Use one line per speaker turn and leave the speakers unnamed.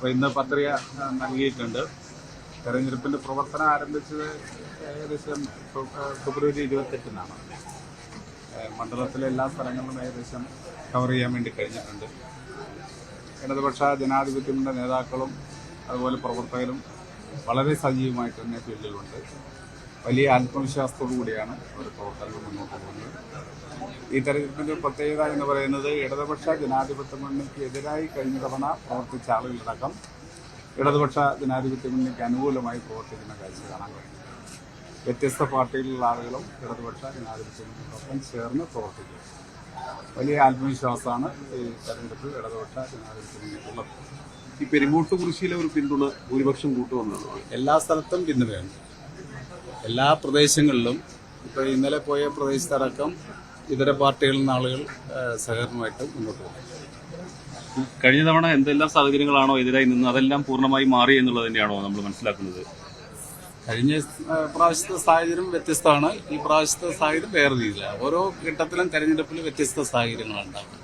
അപ്പോൾ ഇന്ന് പത്രിക നൽകിയിട്ടുണ്ട്. തെരഞ്ഞെടുപ്പിൻ്റെ പ്രവർത്തനം ആരംഭിച്ചത് ഏകദേശം ഫെബ്രുവരി 28-നാണ്. മണ്ഡലത്തിലെ എല്ലാ സ്ഥലങ്ങളിലും ഏകദേശം കവർ ചെയ്യാൻ വേണ്ടി കഴിഞ്ഞിട്ടുണ്ട്. ഇടതുപക്ഷ ജനാധിപത്യത്തിൻ്റെ നേതാക്കളും അതുപോലെ പ്രവർത്തകരും വളരെ സജീവമായിട്ട് തന്നെ ഫീൽഡിലുണ്ട്. വലിയ ആത്മവിശ്വാസത്തോടു കൂടിയാണ് അവർ പ്രവർത്തനങ്ങൾ മുന്നോട്ട് പോകുന്നത്. ഈ തെരഞ്ഞെടുപ്പിൻ്റെ പ്രത്യേകത എന്ന് പറയുന്നത് ഇടതുപക്ഷ ജനാധിപത്യ മുന്നണിക്ക് എതിരായി കഴിഞ്ഞ തവണ പ്രവർത്തിച്ച ആളുകളടക്കം ഇടതുപക്ഷ ജനാധിപത്യ മുന്നണിക്ക് അനുകൂലമായി പ്രവർത്തിക്കുന്ന കാഴ്ച കാണാൻ കഴിയും. വ്യത്യസ്ത പാർട്ടിയിലുള്ള ആളുകളും ഇടതുപക്ഷ ജനാധിപത്യ മുന്നണിക്കൊപ്പം ചേർന്ന് പ്രവർത്തിക്കും. വലിയ ആത്മവിശ്വാസമാണ് ഈ തെരഞ്ഞെടുപ്പ് ഇടതുപക്ഷ ജനാധിപത്യ മുന്നണിക്കുള്ളത്.
ഈ പെരുങ്ങോട്ടുകുറിശ്ശിയിലെ ഒരു പിന്തുണ ഭൂരിപക്ഷം കൂട്ടുവന്നതാണ്.
എല്ലാ സ്ഥലത്തും പിന്തുണയുണ്ട്. എല്ലാ പ്രദേശങ്ങളിലും ഇപ്പോൾ ഇന്നലെ പോയ പ്രദേശത്തടക്കം ഇതര പാർട്ടികളിൽ നിന്ന് ആളുകൾ സഹകരണമായിട്ട് മുന്നോട്ട് പോകും.
കഴിഞ്ഞ തവണ എന്തെല്ലാം സാഹചര്യങ്ങളാണോ എതിരായി നിന്ന് അതെല്ലാം പൂർണ്ണമായി മാറി എന്നുള്ളത് തന്നെയാണോ നമ്മൾ മനസ്സിലാക്കുന്നത്?
കഴിഞ്ഞ പ്രാവശ്യത്തെ സാഹചര്യം വ്യത്യസ്തമാണ്. ഈ പ്രാവശ്യത്തെ സാഹചര്യം വേറെ രീതിയിലാണ്. ഓരോ ഘട്ടത്തിലും തെരഞ്ഞെടുപ്പിൽ വ്യത്യസ്ത സാഹചര്യങ്ങളുണ്ടാകും.